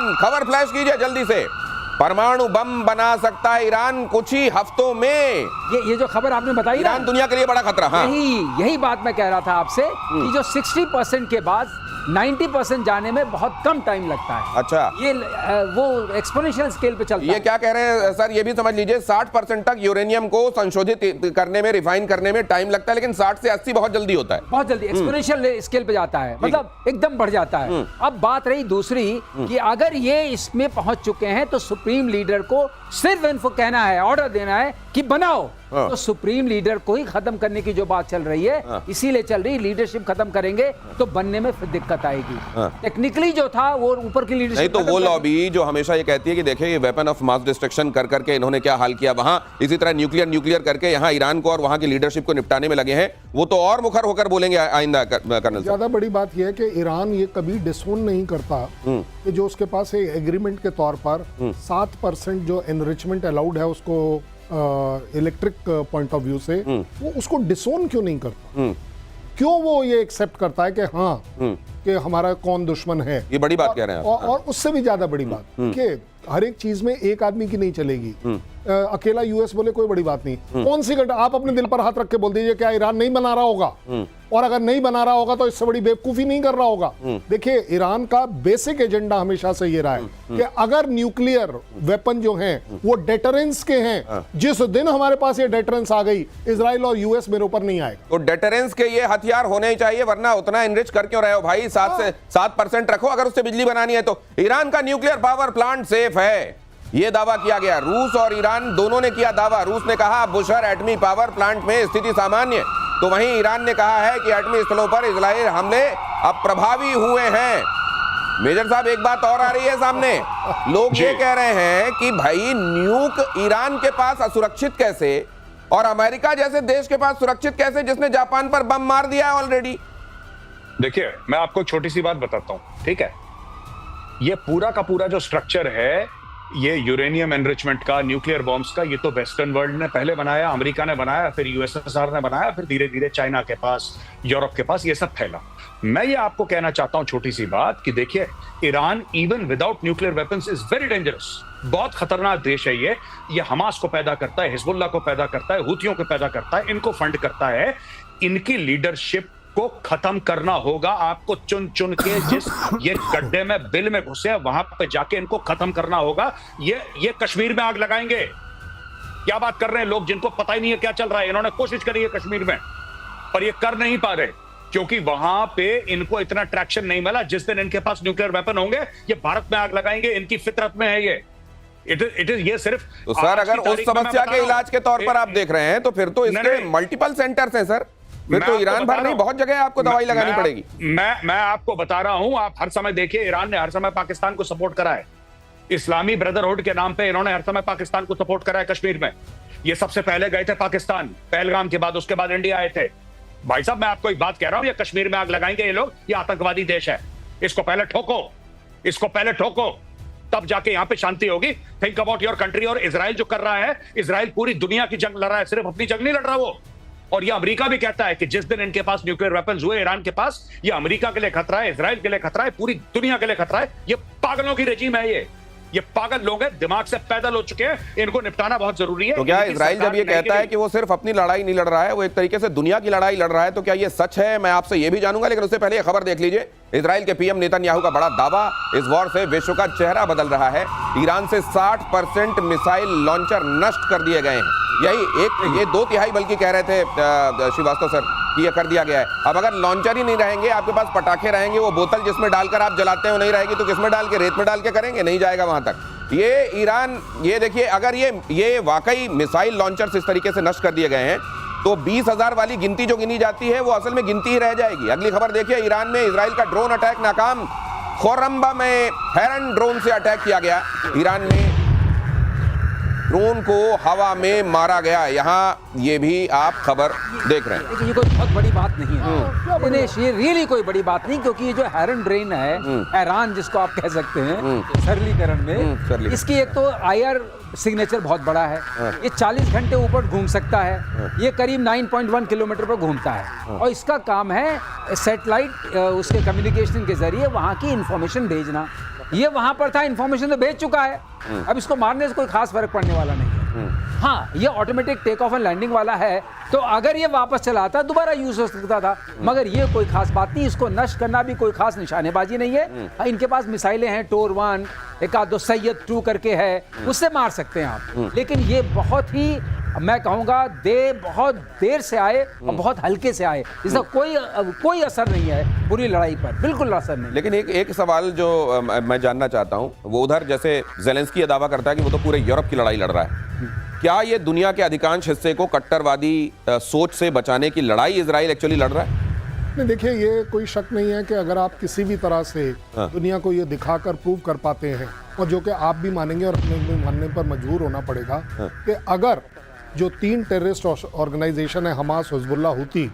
Iran, खबर flash कीजिए जल्दी से। परमाणु बम बना सकता है ईरान कुछ ही हफ्तों में। ये जो खबर आपने बताई ना, ईरान दुनिया के लिए बड़ा खतरा। हाँ, यही बात मैं कह रहा था आपसे कि जो 60% के बाद 90% जाने में बहुत कम टाइम लगता है। अच्छा, ये वो एक्सपोनेंशियल स्केल पे चलता है। ये क्या कह रहे हैं सर, ये भी समझ लीजिए 60% तक यूरेनियम को संशोधित करने में, रिफाइन करने में टाइम लगता है, लेकिन 60 से 80 बहुत जल्दी होता है। बहुत जल्दी एक्सपोनेंशियल स्केल पे जाता है, मतलब एकदम बढ़ जाता है। अब बात रही दूसरी कि अगर ये इसमें पहुंच चुके हैं तो सुप्रीम लीडर को सिर्फ इनको कहना है, ऑर्डर देना है कि बनाओ। तो सुप्रीम लीडर को ही खत्म करने की जो बात चल रही है, इसीलिए चल रही, लीडरशिप खत्म करेंगे तो बनने में फिर दिक्कत आएगी। टेक्निकली जो था वो ऊपर की लीडरशिप, नहीं तो वो लॉबी जो हमेशा ये कहती है कि देखिए ये वेपन ऑफ मास डिस्ट्रक्शन कर करके इन्होंने क्या हाल किया वहां, इसी तरह न्यूक्लियर करके यहाँ ईरान को और वहां की लीडरशिप को निपटाने में लगे हैं, वो तो और मुखर होकर बोलेंगे आइंदा। कर्नल ज्यादा बड़ी बात यह है कि ईरान ये कभी डिसोन नहीं करता कि जो उसके पास एग्रीमेंट के तौर पर 7% जो एनरिचमेंट अलाउड है उसको इलेक्ट्रिक पॉइंट ऑफ व्यू से, वो उसको डिसोन क्यों नहीं करता? क्यों वो ये एक्सेप्ट करता है कि हाँ कि हमारा कौन दुश्मन है? ये बड़ी बात कह रहे हैं आप। और उससे भी ज्यादा बड़ी बात कि हर एक चीज में एक आदमी की नहीं चलेगी। अकेला यूएस बोले कोई बड़ी बात नहीं। कौन सी घटना, आप अपने दिल पर हाथ रख के बोल दीजिए क्या ईरान नहीं बना रहा होगा? और अगर नहीं बना रहा होगा तो इससे बड़ी बेवकूफी नहीं कर रहा होगा। देखिए, ईरान का बेसिक एजेंडा हमेशा से ये रहा है कि अगर न्यूक्लियर वेपन जो हैं वो डेटरेंस के हैं, जिस दिन हमारे पास ये डेटरेंस आ गई, इजराइल और यूएस मेरे ऊपर नहीं आएगा। तो डेटरेंस के ये हथियार होने ही चाहिए, वरना उतना एनरिच कर क्यों रहे हो भाई? 7% रखो, अगर उससे बिजली बनानी है तो। ईरान का न्यूक्लियर पावर प्लांट सेफ है, ये दावा किया गया। रूस और ईरान दोनों ने किया दावा। रूस ने कहा बुशर एटमी पावर प्लांट में स्थिति सामान्य, तो वहीं ईरान ने कहा है कि एटमी स्थलों पर इजराइल हमले अब प्रभावी हुए हैं। मेजर साहब, एक बात और आ रही है सामने। लोग ये कह रहे हैं कि भाई न्यूक ईरान के पास असुरक्षित कैसे और अमेरिका जैसे देश के पास सुरक्षित कैसे, जिसने जापान पर बम मार दिया है ऑलरेडी? देखिए, मैं आपको छोटी सी बात बताता हूं, ठीक है? ये पूरा का पूरा जो स्ट्रक्चर है, ये यूरेनियम एनरिचमेंट का, न्यूक्लियर बॉम्ब्स का, ये तो वेस्टर्न वर्ल्ड ने पहले बनाया, अमेरिका ने बनाया, फिर यूएसएसआर ने बनाया, फिर धीरे धीरे चाइना के पास, यूरोप के पास ये सब फैला। मैं ये आपको कहना चाहता हूं छोटी सी बात कि देखिए, Iran even without nuclear weapons is very dangerous. बहुत खतरनाक देश है ये हमास को पैदा करता है, हिजबुल्लाह को पैदा करता है, हुतियों को पैदा करता है, इनको फंड करता है। इनकी लीडरशिप को खत्म करना होगा। आपको चुन चुन के जिस ये गड्ढे में बिल में घुसे हैं, वहां पे जाके इनको खत्म करना होगा। ये कश्मीर में आग लगाएंगे। क्या बात कर रहे हैं लोग, जिनको पता ही नहीं है क्या चल रहा है। इन्होंने कोशिश करी है कश्मीर में, पर ये कर नहीं पा रहे क्योंकि वहां पे इनको इतना ट्रैक्शन नहीं मिला। जिस दिन इनके पास न्यूक्लियर वेपन होंगे, ये भारत में आग लगाएंगे। इनकी फितरत में है ये। इट इज ये सिर्फ। तो सर, अगर उस समस्या के इलाज के तौर पर आप देख रहे हैं तो फिर तो इसके मल्टीपल सेंटर्स हैं सर। फिर तो ईरान भर नहीं, बहुत जगह आपको दवाई लगानी पड़ेगी। मैं आपको बता रहा हूं, आप हर समय देखिए, ईरान ने हर समय पाकिस्तान को सपोर्ट करा है। इस्लामी ब्रदरहुड के नाम पे इन्होंने हर समय पाकिस्तान को सपोर्ट करा है कश्मीर में। ये सबसे पहले गए थे पाकिस्तान, पहलगाम के बाद, उसके बाद इंडिया आए थे। भाई साहब, मैं आपको एक बात कह रहा हूं, ये कश्मीर में आग लगाएंगे ये लोग, ये आतंकवादी देश है। इसको पहले ठोको, तब जाके यहां पे शांति होगी। Think about your country. और इजराइल जो कर रहा है, इजराइल पूरी दुनिया की जंग लड़ रहा है, सिर्फ अपनी जंग नहीं लड़ रहा वो। और ये अमेरिका भी कहता है कि जिस दिन इनके पास न्यूक्लियर वेपन्स हुए ईरान के पास, ये अमेरिका के लिए खतरा है, इजराइल के लिए खतरा है, पूरी दुनिया के लिए खतरा है। ये पागलों की रेजिम है। ये पागल लोग हैं, दिमाग से पैदल हो चुके हैं, इनको निपटाना बहुत जरूरी है। तो क्या इजराइल जब ये कहता है कि वो सिर्फ अपनी लड़ाई नहीं लड़ रहा है, वो एक तरीके से दुनिया की लड़ाई लड़ रहा है, तो क्या ये सच है? मैं आपसे ये भी जानूंगा, लेकिन उससे पहले ये खबर देख लीजिए। इजराइल के पीएम नेतन्याहू का बड़ा दावा, इस वॉर से विश्व का चेहरा बदल रहा है। ईरान से 60% मिसाइल लॉन्चर नष्ट कर दिए गए हैं। ये 2/3 बल्कि कह रहे थे श्रीवास्तव सर कि ये कर दिया गया है। अब अगर लॉन्चर ही नहीं रहेंगे, आपके पास पटाखे रहेंगे, वो बोतल जिसमें डालकर आप जलाते हो नहीं रहेगी, तो किसमें डाल के, रेत में डाल के करेंगे? नहीं जाएगा वहां तक। ये ईरान, ये देखिए, अगर ये वाकई मिसाइल लॉन्चर्स इस तरीके से नष्ट कर दिए गए हैं, तो 20,000 वाली गिनती जो गिनी जाती है वो असल में गिनती ही रह जाएगी। अगली खबर देखिए, ईरान में इजराइल का ड्रोन अटैक नाकाम। खोरम्बा में हेरन ड्रोन से अटैक किया गया। ईरान में ड्रोन को हवा में मारा गया। यहाँ ये भी आप खबर देख रहे हैं। ये कोई बहुत बड़ी बात नहीं है, ये रियली कोई बड़ी बात नहीं, क्योंकि ये जो हेरन ड्रोन है, हैरान जिसको आप कह सकते हैं सरलीकरण में, इसकी एक तो IR सिग्नेचर बहुत बड़ा है। ये 40 घंटे ऊपर घूम सकता है। ये करीब 9.1 किलोमीटर पर घूमता है और इसका काम है सैटेलाइट, उसके कम्युनिकेशन के जरिए वहाँ की इंफॉर्मेशन भेजना। ये वहां पर था, इंफॉर्मेशन तो भेज चुका है, अब इसको मारने से कोई खास फर्क पड़ने वाला नहीं है। हाँ, ये automatic take off and landing वाला है, तो अगर ये वापस चला आता दोबारा यूज हो सकता था, मगर ये कोई खास बात नहीं, इसको नष्ट करना भी कोई खास निशानेबाजी नहीं है। हाँ, इनके पास मिसाइलें हैं, टोर 1, एक आध दो सैयद 2 करके है, उससे मार सकते हैं आप, लेकिन ये बहुत ही, मैं कहूंगा बहुत देर से आए और बहुत हल्के से आए, इसका कोई असर नहीं है पूरी लड़ाई पर, बिल्कुल असर नहीं। लेकिन एक सवाल जो मैं जानना चाहता हूं, वो उधर जैसे जेलेंस्की ये दावा करता है कि वो तो पूरे यूरोप की लड़ाई लड़ रहा है, क्या ये दुनिया के अधिकांश हिस्से को कट्टरवादी सोच से बचाने की लड़ाई इजराइल एक्चुअली लड़ रहा है? नहीं, देखिए, ये कोई शक नहीं है कि अगर आप किसी भी तरह से दुनिया को ये दिखाकर प्रूव कर पाते हैं, और जो कि आप भी मानेंगे और हमें भी मानने पर मजबूर होना पड़ेगा, कि अगर जो 3 टेररिस्ट ऑर्गेनाइजेशन है, हमास, हिजबुल्लाह, हुती,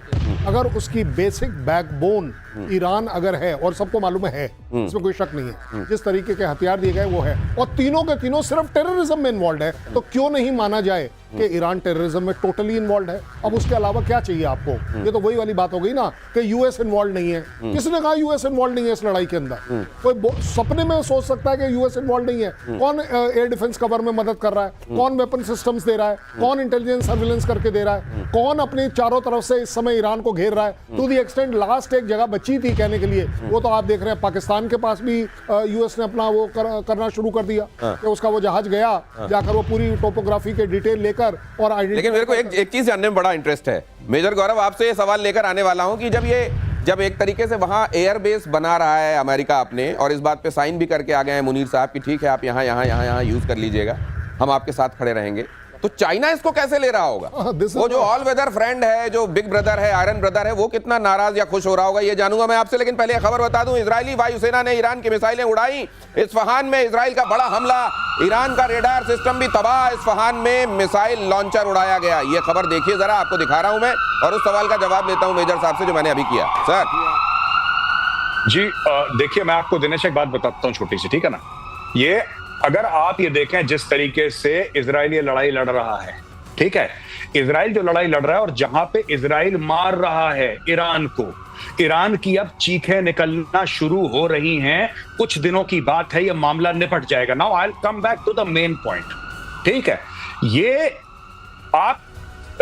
अगर उसकी बेसिक बैकबोन ईरान अगर है, और सबको मालूम है, इसमें कोई शक नहीं है, जिस तरीके के हथियार दिए गए वो है, और तीनों के तीनों सिर्फ टेररिज्म में इन्वॉल्व है, तो क्यों नहीं माना जाए कि ईरान टेररिज्म में टोटली इन्वॉल्व है? अब उसके अलावा क्या चाहिए आपको? ये तो वही वाली बात हो गई ना कि यूएस इन्वॉल्व नहीं है। किसने कहा यूएस इन्वॉल्व नहीं है इस लड़ाई के अंदर? कोई सपने में सोच सकता है कि यूएस इन्वॉल्व नहीं है? कौन एयर डिफेंस कवर में मदद कर रहा है? कौन वेपन सिस्टम्स दे रहा है? कौन इंटेलिजेंस सर्विलेंस करके दे रहा है? कौन अपने चारों तरफ से इस समय ईरान को घेर रहा है? टू द एक्सटेंट लास्ट एक जगह बची थी कहने के लिए, वो तो आप देख रहे हैं, पाकिस्तान के पास भी यूएस ने अपना वो करना शुरू कर दिया कि उसका वो जहाज गया, जाकर वो पूरी टोपोग्राफी के डिटेल लेकर और लेकिन मेरे को एक चीज जानने में बड़ा इंटरेस्ट है मेजर गौरव, आपसे ये सवाल लेकर आने वाला हूं कि जब एक तरीके से वहां एयरबेस बना रहा है अमेरिका अपने, और इस बात पे साइन भी करके आ गए हैं मुनीर साहब कि ठीक है आप यहाँ यूज कर लीजिएगा, हम आपके साथ खड़े रहेंगे, तो चाइना इसको कैसे ले रहा होगा? वो जो ऑल वेदर फ्रेंड है, जो बिग ब्रदर है, आयरन ब्रदर है, वो कितना नाराज या खुश हो रहा होगा, ये जानूंगा मैं आपसे। लेकिन पहले खबर बता दूं, इजरायली वायुसेना ने ईरान की मिसाइलें उड़ाई, इस्फहान में इजराइल का बड़ा हमला, ईरान का रेडार सिस्टम भी तबाह, इस्फहान में मिसाइल लॉन्चर उड़ाया गया। ये खबर देखिए जरा, आपको दिखा रहा हूं मैं, और उस सवाल का जवाब लेता हूं मेजर साहब से जो मैंने अभी किया। सर जी, देखिए, मैं आपको दिनेश एक बात बताता हूं छोटी सी, ठीक है ना। ये अगर आप ये देखें जिस तरीके से इजराइल ये लड़ाई लड़ रहा है, ठीक है, इजराइल जो लड़ाई लड़ रहा है और जहां पे इजराइल मार रहा है ईरान को, ईरान की अब चीखें निकलना शुरू हो रही हैं। कुछ दिनों की बात है, ये मामला निपट जाएगा। Now I will come back to the main point, ठीक है। ये आप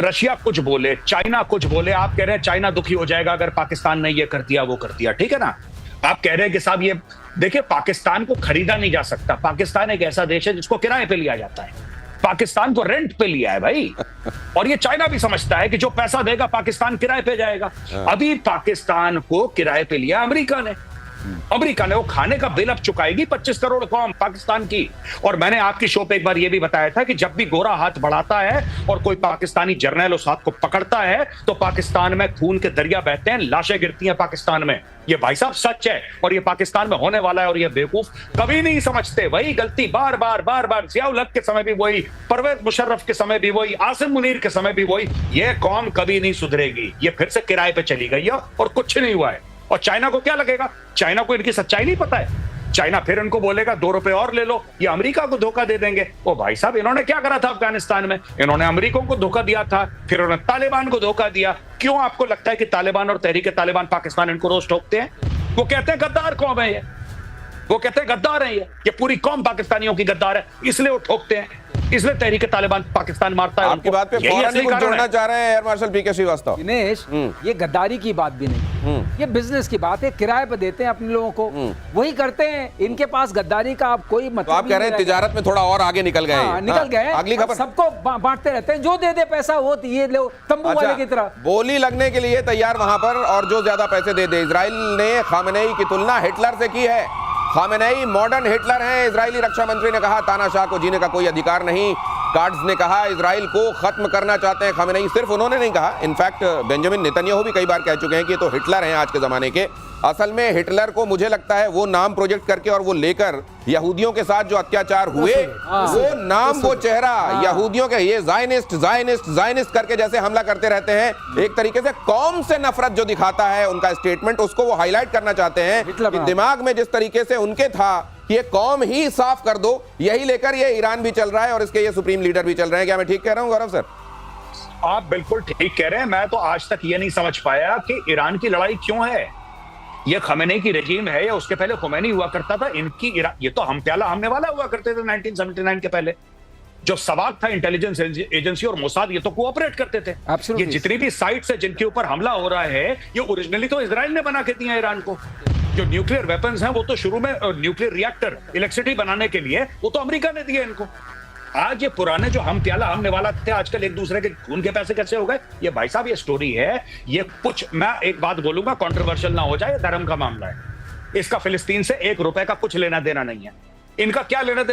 रशिया कुछ बोले, चाइना कुछ बोले, आप कह रहे हैं चाइना दुखी हो जाएगा अगर पाकिस्तान ने ये कर दिया वो कर दिया, ठीक है ना। आप कह रहे हैं कि साहब ये देखिए, पाकिस्तान को खरीदा नहीं जा सकता, पाकिस्तान एक ऐसा देश है जिसको किराए पे लिया जाता है, पाकिस्तान को रेंट पे लिया है भाई, और ये चाइना भी समझता है कि जो पैसा देगा पाकिस्तान किराए पे जाएगा। अभी पाकिस्तान को किराए पे लिया अमेरिका ने, वो खाने का बिल अब चुकाएगी 25 करोड़ कौम पाकिस्तान की। और मैंने आपकी शो पे एक बार ये भी बताया था कि जब भी गोरा हाथ बढ़ाता है और कोई पाकिस्तानी जर्नल उस हाथ को पकड़ता है तो पाकिस्तान में खून के दरिया बहते हैं, लाशें गिरती हैं पाकिस्तान में। ये भाई साहब सच है, और ये पाकिस्तान में होने वाला है, और ये बेवकूफ कभी नहीं समझते। वही गलती बार बार जिया-उल हक के समय भी वही, परवेज मुशर्रफ के समय भी वही, आसिम मुनीर के समय भी वही। ये कौम कभी नहीं सुधरेगी, ये फिर से किराए पे चली गई है और कुछ नहीं हुआ है। और चाइना को क्या लगेगा? चाइना को इनकी सच्चाई नहीं पता है। चाइना फिर इनको बोलेगा 2 रुपए और ले लो, ये अमेरिका को धोखा दे देंगे। ओ भाई साहब, इन्होंने क्या करा था अफगानिस्तान में? इन्होंने अमेरिका को धोखा दिया था, फिर उन्होंने तालिबान को धोखा दिया। क्यों आपको लगता है कि तालिबान और तहरीक तालिबान पाकिस्तान इनको रोज ठोकते हैं? वो कहते हैं गद्दार कौम है ये, वो कहते हैं गद्दार है ये पूरी कौम पाकिस्तानियों की गद्दार है, इसलिए वो ठोकते हैं, इसलिए तहरीक तालिबान पाकिस्तान मारता है। आपकी बात पे फौरन ही कुछ जोड़ना चाह रहे हैं एयर मार्शल पीके श्रीवास्तव। दिनेश, ये गद्दारी की बात भी नहीं, ये बिजनेस की बात है, किराए पे देते हैं अपने लोगों को, वही करते हैं। इनके पास गद्दारी का आप कोई मतलब, तो आप कह रहे हैं तिजारत में थोड़ा और आगे निकल गए? निकल गए। अगली खबर, सबको बांटते रहते हैं, जो दे दे पैसा वो ये लो, तंबू वाले की तरह बोली लगने के लिए तैयार वहां पर, और जो ज्यादा पैसे दे दे। इजराइल ने खामेनेई की तुलना हिटलर से की है। खामेनेई मॉडर्न हिटलर हैं, इजरायली रक्षा मंत्री ने कहा। तानाशाह को जीने का कोई अधिकार नहीं, कार्ड्स ने कहा। इजराइल को खत्म करना चाहते हैं खामेनेई। सिर्फ उन्होंने नहीं कहा, इनफैक्ट बेंजामिन नेतन्याहू भी कई बार कह चुके हैं कि ये तो हिटलर हैं आज के जमाने के। असल में हिटलर को मुझे लगता है वो नाम प्रोजेक्ट करके और वो लेकर यहूदियों के साथ जो अत्याचार हुए, वो नाम, वो चेहरा, यहूदियों के ये ज़ायनिस्ट करके जैसे हमला करते रहते हैं, एक तरीके से कौम से नफरत जो दिखाता है उनका स्टेटमेंट, उसको वो हाईलाइट करना चाहते हैं कि दिमाग में जिस तरीके से उनके था कि ये कौम ही साफ कर दो, यही लेकर ये ईरान भी चल रहा है और इसके ये सुप्रीम लीडर भी चल रहे हैं। क्या मैं ठीक कह रहा हूं गौरव सर? आप बिल्कुल ठीक कह रहे हैं। मैं तो आज तक ये नहीं समझ पाया कि ईरान की लड़ाई क्यों है। ये खमेनी की रजीम है या उसके पहले खुमैनी हुआ करता था, इनकी ये तो हम प्याला हमने वाला हुआ करते थे 1979 के पहले। जो सवाक था इंटेलिजेंस एजेंसी और मोसाद, ये तो कोऑपरेट करते थे। Absolutely. ये जितनी भी साइट्स है जिनके ऊपर हमला हो रहा है, ये ओरिजिनली तो इजराइल ने बना के दिया ईरान को। जो न्यूक्लियर वेपन्स हैं वो तो शुरू में न्यूक्लियर रिएक्टर इलेक्ट्रिसिटी बनाने के लिए वो तो अमेरिका ने दिए इनको। आज ये पुराने जो हम प्याला हमने वाला थे, आजकल एक दूसरे के खून के पैसे कैसे हो गए? ये भाई साहब ये स्टोरी है। ये कुछ, मैं एक बात बोलूंगा, कंट्रोवर्शियल ना हो जाए, धर्म का मामला है। इसका फिलिस्तीन से 1 रुपए का कुछ लेना देना नहीं है। इनका क्या लेना देना